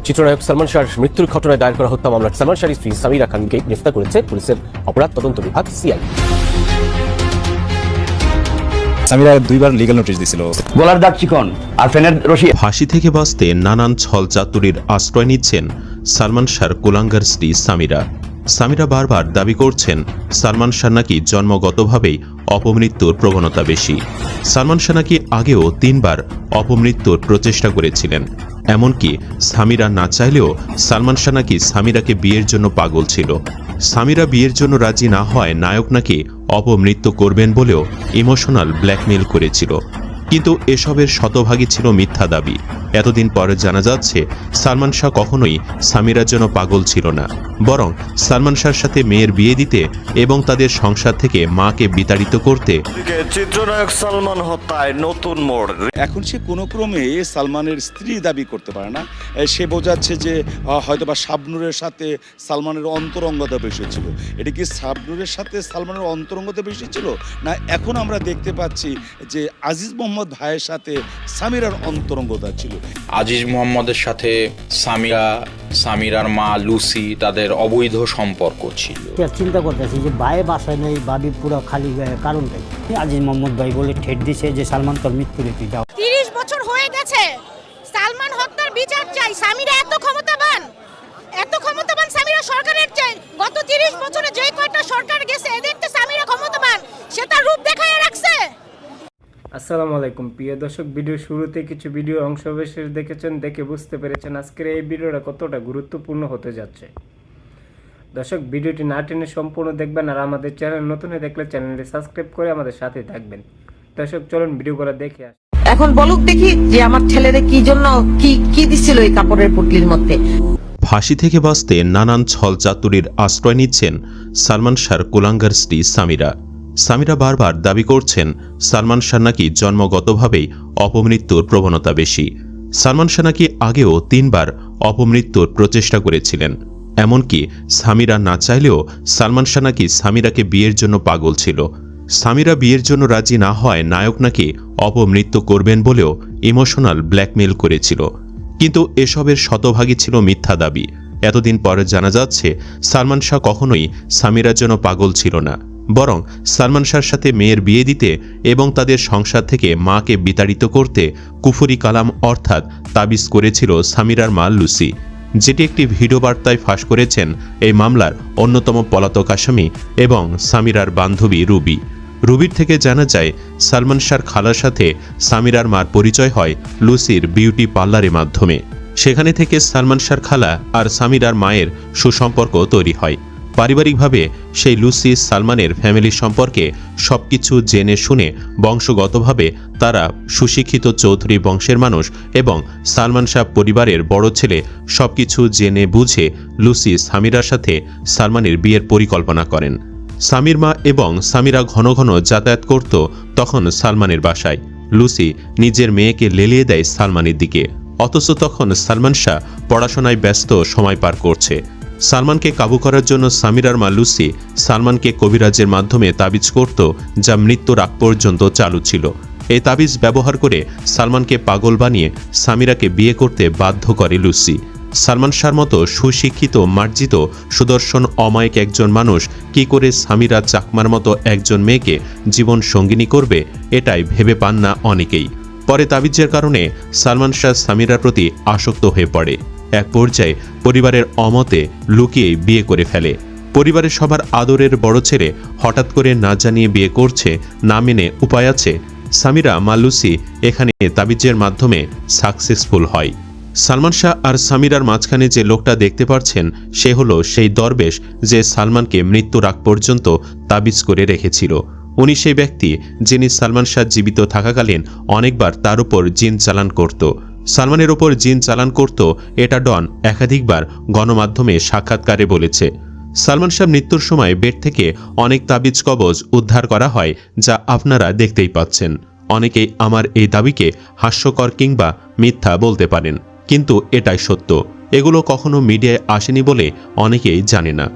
চিত্রনায়ক সালমান শাহর মৃত্যুর ঘটনায় দায়ের করা হত্যা মামলার সালমান শাহর স্ত্রী সামিরা খানকে গ্রেফতার করেছে পুলিশের অপরাধ তদন্ত বিভাগ সিআইডি। সামিরা দুইবার লিগ্যাল নোটিশ দিছিল। গলার দাগ চিকন আর ফেনের রশি। ফাঁসি থেকে বাঁচতে নানান ছল চাতুরির আশ্রয় নিচ্ছেন সালমান শাহর কুলাঙ্গার স্ত্রী সামিরা। সামিরা বারবার দাবি করছেন সালমান শাহ নাকি জন্মগতভাবেই অপমৃত্যুর প্রবণতা বেশি। সালমান শাহ নাকি আগেও 3 বার অপমৃত্যুর প্রচেষ্টা করেছিলেন। এমনকি সামিরা না চাইলেও সালমান শাহ নাকি সামিরাকে বিয়ের জন্য পাগল ছিল। সামিরা বিয়ের জন্য রাজি না হয় নায়ক নাকি অপমৃত্যু করবেন বলেও ইমোশনাল ব্ল্যাকমেইল করেছিল। কিন্তু এসবের শতভাগই ছিল মিথ্যা দাবি। এতদিন পরে জানা যাচ্ছে সালমান শাহ কখনোই সামিরার জন্য পাগল ছিল না, বরং সালমান শাহর সাথে মেয়ের বিয়ে দিতে এবং তাদের সংসার থেকে মাকে বিতাড়িত করতে চিত্রনায়ক সালমান হত্যায় নতুন মোড়। এখন সে কোনো ক্রমে সালমানের স্ত্রী দাবি করতে পারে না। সে বোঝাচ্ছে যে হয়তোবা শাবনূরের সাথে সালমানের অন্তরঙ্গতা বেশি ছিল। এটা কি শাবনূরের সাথে সালমানের অন্তরঙ্গতা বেশি ছিল, না এখন আমরা দেখতে পাচ্ছি যে আজিজ মোহাম্মদ ভাইয়ের সাথে সামিরার অন্তরঙ্গতা ছিল? আজিজ মোহাম্মদের সাথে সামিরার মা লুসি তাদের অবৈধ সম্পর্ক ছিল। চিন্তা করতেছি যে ভাই বাসায় নেই, বাড়ি পুরো খালি, কারণটাই আজিজ মোহাম্মদ ভাই বলে ঠেট দিছে যে সালমান তোর মৃত্যু রেখে যাও। 30 বছর হয়ে গেছে, সালমান হত্যার বিচার চাই। সামিরা এত ক্ষমতাবান সামিরা সরকারের চাই। গত 30 বছরে যে কয়টা সরকার গেছে এদের তো সামিরা ক্ষমতাবান, সে তার রূপ দেখায় রাখছে। আসসালামু আলাইকুম প্রিয় দর্শক, ভিডিও শুরুতে কিছু ভিডিও অংশবিশেষ দেখেছেন, দেখে বুঝতে পেরেছেন আজকের এই ভিডিওটা কতটা গুরুত্বপূর্ণ হতে যাচ্ছে। দর্শক, ভিডিওটি না টেনে সম্পূর্ণ দেখবেন, আর আমাদের চ্যানেল নতুন হয়ে দেখলে চ্যানেলটি সাবস্ক্রাইব করে আমাদের সাথে থাকবেন। দর্শক চলুন ভিডিওগুলো দেখে আসি। এখন বলুক দেখি যে আমার ছেলেরে কি জন্য কি দিছিল এই কাপড়ের পুটলির মধ্যে। ফাঁসি থেকে বাঁচতে নানান ছল চাতুরির আশ্রয় নিচ্ছেন সালমান শাহর কুলাঙ্গার স্ত্রী সামিরা। সামিরা বারবার দাবি করছেন সালমান শাহ নাকি জন্মগতভাবেই অপমৃত্যুর প্রবণতা বেশি। সালমান শাহ নাকি আগেও 3 বার অপমৃত্যুর প্রচেষ্টা করেছিলেন। এমনকি সামিরা না চাইলেও সালমান শাহ নাকি সামিরাকে বিয়ের জন্য পাগল ছিল। সামিরা বিয়ের জন্য রাজি না হয় নায়ক নাকি অপমৃত্যু করবেন বলেও ইমোশনাল ব্ল্যাকমেইল করেছিল। কিন্তু এসবের শতভাগই ছিল মিথ্যা দাবি। এতদিন পরে জানা যাচ্ছে সালমান শাহ কখনোই সামিরার জন্য পাগল ছিল না, বরং সালমান শাহর সাথে মেয়ের বিয়ে দিতে এবং তাদের সংসার থেকে মাকে বিতাড়িত করতে কুফরি কালাম অর্থাৎ তাবিজ করেছিল সামিরার মা লুসি, যেটি একটি ভিডিও বার্তায় ফাঁস করেছেন এই মামলার অন্যতম পলাতক আসামি এবং সামিরার বান্ধবী রুবি। রুবির থেকে জানা যায় সালমান শাহর খালার সাথে সামিরার মার পরিচয় হয় লুসির বিউটি পার্লারের মাধ্যমে। সেখানে থেকে সালমান শাহর খালা আর সামিরার মায়ের সুসম্পর্ক তৈরি হয়। পারিবারিকভাবে সেই লুসি সালমানের ফ্যামিলি সম্পর্কে সবকিছু জেনে শুনে বংশগতভাবে তারা সুশিক্ষিত চৌধুরী বংশের মানুষ এবং সালমান শাহ পরিবারের বড় ছেলে সবকিছু জেনে বুঝে লুসি সামিরার সাথে সালমানের বিয়ের পরিকল্পনা করেন। সামির মা এবং সামিরা ঘন ঘন যাতায়াত করত তখন সালমানের বাসায়। লুসি নিজের মেয়েকে লেলিয়ে দেয় সালমানের দিকে, অথচ তখন সালমান শাহ পড়াশোনায় ব্যস্ত সময় পার করছে। সালমানকে কাবু করার জন্য সামিরার মা লুসি সালমানকে কবিরাজের মাধ্যমে তাবিজ করত, যা মৃত্যুর আগ পর্যন্ত চালু ছিল। এই তাবিজ ব্যবহার করে সালমানকে পাগল বানিয়ে সামিরাকে বিয়ে করতে বাধ্য করে লুসি। সালমান শাহর মতো সুশিক্ষিত, মার্জিত, সুদর্শন, অমায়িক একজন মানুষ কি করে সামিরা চাকমার মতো একজন মেয়েকে জীবন সঙ্গিনী করবে, এটাই ভেবে পান না অনেকেই। পরে তাবিজের কারণে সালমান শাহ সামিরার প্রতি আসক্ত হয়ে পড়ে। এক পর্যায়ে পরিবারের অমতে লুকিয়েই বিয়ে করে ফেলে। পরিবারের সবার আদরের বড় ছেলে হঠাৎ করে না জানিয়ে বিয়ে করছে, না মেনে উপায় আছে। সামিরা মা লুসি এখানে তাবিজের মাধ্যমে সাকসেসফুল হয়। সালমান শাহ আর সামিরার মাঝখানে যে লোকটা দেখতে পাচ্ছেন সে হলো সেই দরবেশ যে সালমানকে মৃত্যুর আগ পর্যন্ত তাবিজ করে রেখেছিল। উনি সেই ব্যক্তি যিনি সালমান শাহ জীবিত থাকাকালীন অনেকবার তার উপর জিন চালান করত। সালমানের ওপর জিন চালান করত, এটা ডন একাধিকবার গণমাধ্যমে সাক্ষাৎকারে বলেছে। সালমান শাহ মৃত্যুর সময় বেড থেকে অনেক তাবিজ কবজ উদ্ধার করা হয়, যা আপনারা দেখতেই পাচ্ছেন। অনেকেই আমার এই দাবিকে হাস্যকর কিংবা মিথ্যা বলতে পারেন, কিন্তু এটাই সত্য। এগুলো কখনো মিডিয়ায় আসেনি বলে অনেকেই জানে না।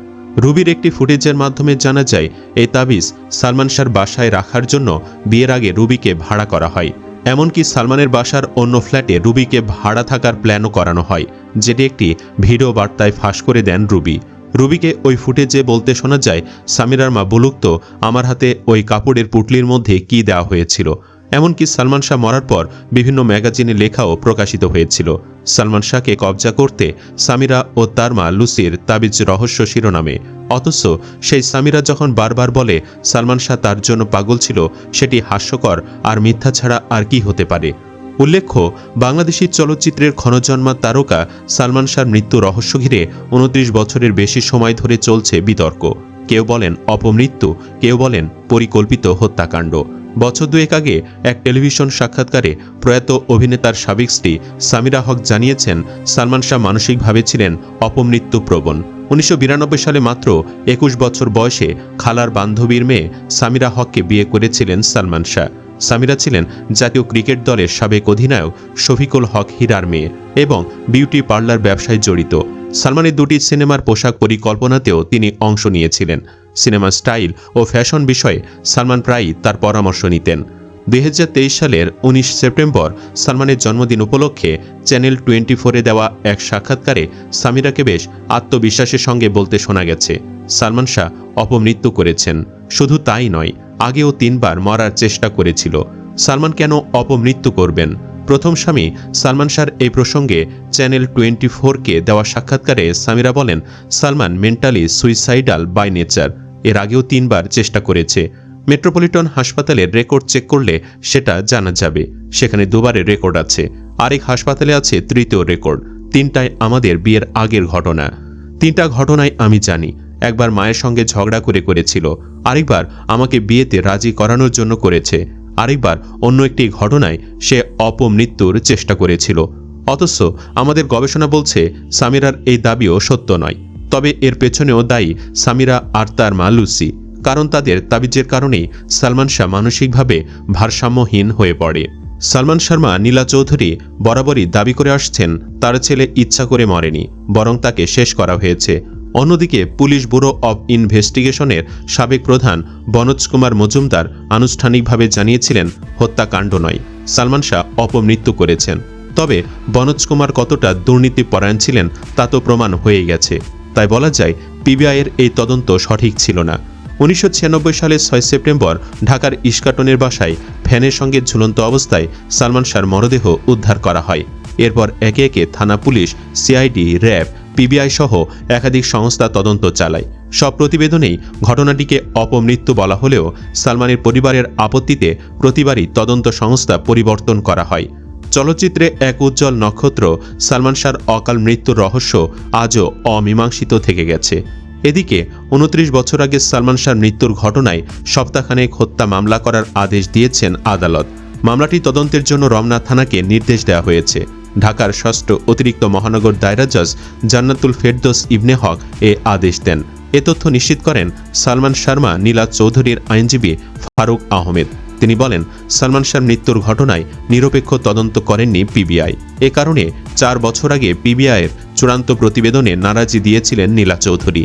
রুবির একটি ফুটেজের মাধ্যমে জানা যায় এই তাবিজ সালমান শাহর বাসায় রাখার জন্য বিয়ের আগে রুবিকে ভাড়া করা হয়। এমনকি সালমানের বাসার অন্য ফ্ল্যাটে রুবিকে ভাড়া থাকার প্ল্যানও করানো হয়, যেটি একটি ভিডিও বার্তায় ফাঁস করে দেন রুবি। রুবিকে ওই ফুটেজে বলতে শোনা যায়, সামিরার মা বলুক তো আমার হাতে ওই কাপড়ের পুটলির মধ্যে কি দেওয়া হয়েছিল। এমনকি সালমান শাহ মরার পর বিভিন্ন ম্যাগাজিনে লেখাও প্রকাশিত হয়েছিল সালমান শাহকে কবজা করতে সামিরা ও তার মা লুসির তাবিজ রহস্য শিরোনামে। অথচ সেই সামিরা যখন বারবার বলে সালমান শাহ তার জন্য পাগল ছিল, সেটি হাস্যকর আর মিথ্যা ছাড়া আর কি হতে পারে। উল্লেখ্য, বাংলাদেশি চলচ্চিত্রের ক্ষণজন্মা তারকা সালমান শাহর মৃত্যু রহস্য ঘিরে 29 বছরের বেশি সময় ধরে চলছে বিতর্ক। কেউ বলেন অপমৃত্যু, কেউ বলেন পরিকল্পিত হত্যাকাণ্ড। বছর দুয়েক আগে এক টেলিভিশন সাক্ষাৎকারে প্রয়াত অভিনেতার সাবেক স্ত্রী সামিরা হক জানিয়েছেন, সালমান শাহ মানসিকভাবে ছিলেন অপমৃত্যু প্রবণ। 1992 সালে মাত্র 21 বছর বয়সে খালার বান্ধবীর মেয়ে সামিরা হককে বিয়ে করেছিলেন সালমান শাহ। সামিরা ছিলেন জাতীয় ক্রিকেট দলের সাবেক অধিনায়ক শফিকুল হক হীরার মেয়ে এবং বিউটি পার্লার ব্যবসায় জড়িত। সালমানের দুটি সিনেমার পোশাক পরিকল্পনাতেও তিনি অংশ নিয়েছিলেন। সিনেমার স্টাইল ও ফ্যাশন বিষয়ে সালমান প্রায়ই তার পরামর্শ নিতেন। 2023 সালের 19 সেপ্টেম্বর সালমানের জন্মদিন উপলক্ষে চ্যানেল 24-এ দেওয়া এক সাক্ষাৎকারে সামিরাকে বেশ আত্মবিশ্বাসের সঙ্গে বলতে শোনা গেছে, সালমান শাহ অপমৃত্যু করেছেন। শুধু তাই নয়, আগেও 3 বার মরার চেষ্টা করেছিল। সালমান কেন অপমৃত্যু করবেন? প্রথম স্বামী সালমান শাহর এই প্রসঙ্গে চ্যানেল 24-কে দেওয়া সাক্ষাৎকারে সামিরা বলেন, Salman mentally suicidal by nature. এর আগেও 3 বার চেষ্টা করেছে। মেট্রোপলিটন হাসপাতালের রেকর্ড চেক করলে সেটা জানা যাবে। সেখানে 2 বারের রেকর্ড আছে। আরেক হাসপাতালে আছে 3য় রেকর্ড। 3টায় আমাদের বিয়ের আগের ঘটনা। 3টা ঘটনায় আমি জানি। একবার মায়ের সঙ্গে ঝগড়া করেছিল, আরেকবার আমাকে বিয়েতে রাজি করানোর জন্য করেছে, আরেকবার অন্য একটি ঘটনায় সে অপমৃত্যুর চেষ্টা করেছিল। অথচ আমাদের গবেষণা বলছে সামিরার এই দাবিও সত্য নয়। তবে এর পেছনেও দায়ী সামিরা আর তার মা লুসি, কারণ তাদের তাবিজের কারণেই সালমান শাহ মানসিকভাবে ভারসাম্যহীন হয়ে পড়ে। সালমান শাহর মা নীলা চৌধুরী বরাবরই দাবি করে আসছেন, তার ছেলে ইচ্ছা করে মরেনি, বরং তাকে শেষ করা হয়েছে। অন্যদিকে পুলিশ ব্যুরো অব ইনভেস্টিগেশনের সাবেক প্রধান বনোজ কুমার মজুমদার আনুষ্ঠানিকভাবে জানিয়েছিলেন, হত্যাকাণ্ড নয়, সালমান শাহ অপমৃত্যু করেছেন। তবে বনোজ কুমার কতটা দুর্নীতিপরায়ণ ছিলেন তা তো প্রমাণ হয়ে গেছে। তাই বলা যায় পিবিআইয়ের এই তদন্ত সঠিক ছিল না। 1996 সালের 6 সেপ্টেম্বর ঢাকার ইস্কাটনের বাসায় ফ্যানের সঙ্গে ঝুলন্ত অবস্থায় সালমান শাহর মরদেহ উদ্ধার করা হয়। এরপর একে একে থানা পুলিশ, সিআইডি, র্যাব, পিবিআই সহ একাধিক সংস্থা তদন্ত চালায়। সব প্রতিবেদনেই ঘটনাটিকে অপমৃত্যু বলা হলেও সালমানের পরিবারের আপত্তিতে প্রতিবারই তদন্ত সংস্থা পরিবর্তন করা হয়। চলচ্চিত্রে এক উজ্জ্বল নক্ষত্র সালমান শাহর অকাল মৃত্যুর রহস্য আজও অমীমাংসিত থেকে গেছে। এদিকে 29 বছর আগে সালমান শাহর মৃত্যুর ঘটনায় সপ্তাহখানেক হত্যা মামলা করার আদেশ দিয়েছেন আদালত। মামলাটি তদন্তের জন্য রমনা থানাকে নির্দেশ দেওয়া হয়েছে। ঢাকার 6ষ্ঠ অতিরিক্ত মহানগর দায়রা জজ জান্নাতুল ফেরদৌস ইবনে হক এ আদেশ দেন। এ তথ্য নিশ্চিত করেন সালমান শাহর নীলা চৌধুরীর আইনজীবী ফারুক আহমেদ। তিনি বলেন, সালমান শাহর মৃত্যুর ঘটনায় নিরপেক্ষ তদন্ত করেননি পিবিআই। এ কারণে 4 বছর আগে পিবিআইয়ের চূড়ান্ত প্রতিবেদনে নারাজি দিয়েছিলেন নীলা চৌধুরী।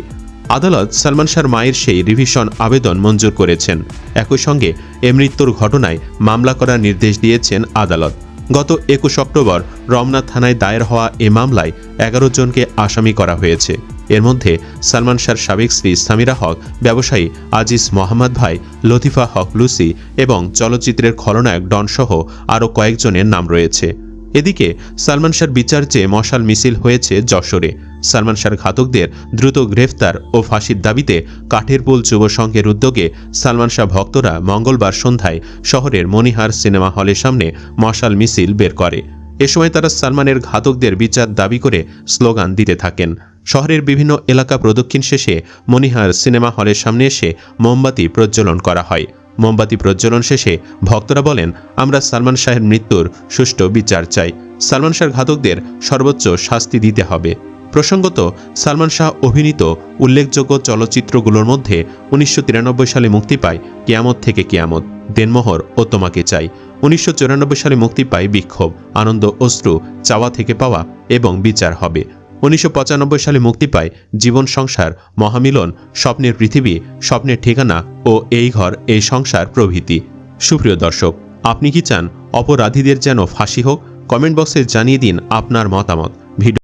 আদালত সালমান শাহর মায়ের সেই রিভিশন আবেদন মঞ্জুর করেছেন। একই সঙ্গে এ মৃত্যুর ঘটনায় মামলা করার নির্দেশ দিয়েছেন আদালত। গত 21 অক্টোবর রমনা থানায় দায়ের হওয়া এ মামলায় 11 জনকে আসামি করা হয়েছে। এর মধ্যে সালমান শাহর সাবেক স্ত্রী সামিরা হক, ব্যবসায়ী আজিজ মোহাম্মদ ভাই, লতিফা হক লুসি এবং চলচ্চিত্রের খলনায়ক ডন সহ আরও কয়েকজনের নাম রয়েছে। এদিকে সালমান শাহর বিচার চেয়ে মশাল মিছিল হয়েছে যশোরে। সালমান শাহর ঘাতকদের দ্রুত গ্রেফতার ও ফাঁসির দাবিতে কাঠেরপুল যুব সংঘের উদ্যোগে সালমান শাহ ভক্তরা মঙ্গলবার সন্ধ্যায় শহরের মনিহার সিনেমা হলের সামনে মশাল মিছিল বের করে। এ সময় তারা সালমানের ঘাতকদের বিচার দাবি করে স্লোগান দিতে থাকেন। শহরের বিভিন্ন এলাকা প্রদক্ষিণ শেষে মনিহার সিনেমা হলের সামনে এসে মোমবাতি প্রজ্বলন করা হয়। মোমবাতি প্রজ্বলন শেষে ভক্তরা বলেন, আমরা সালমান শাহের মৃত্যুর সুষ্ঠু বিচার চাই। সালমান শাহর ঘাতকদের সর্বোচ্চ শাস্তি দিতে হবে। প্রসঙ্গত, সালমান শাহ অভিনীত উল্লেখযোগ্য চলচ্চিত্রগুলোর মধ্যে 1993 সালে মুক্তি পায় কিয়ামত থেকে কিয়ামত, দেনমোহর ও তোমাকে চাই। 1994 সালে মুক্তি পায় বিক্ষোভ, আনন্দ অশ্রু, চাওয়া থেকে পাওয়া এবং বিচার হবে। 1995 সালে মুক্তি পায় জীবন সংসার, মহামিলন, স্বপ্নের পৃথিবী, স্বপ্নের ঠিকানা ও এই ঘর এই সংসার প্রভৃতি। সুপ্রিয় দর্শক, আপনি কি চান অপরাধীদের যেন ফাঁসি হোক। কমেন্ট বক্সে জানিয়ে দিন আপনার মতামত। ভিডিও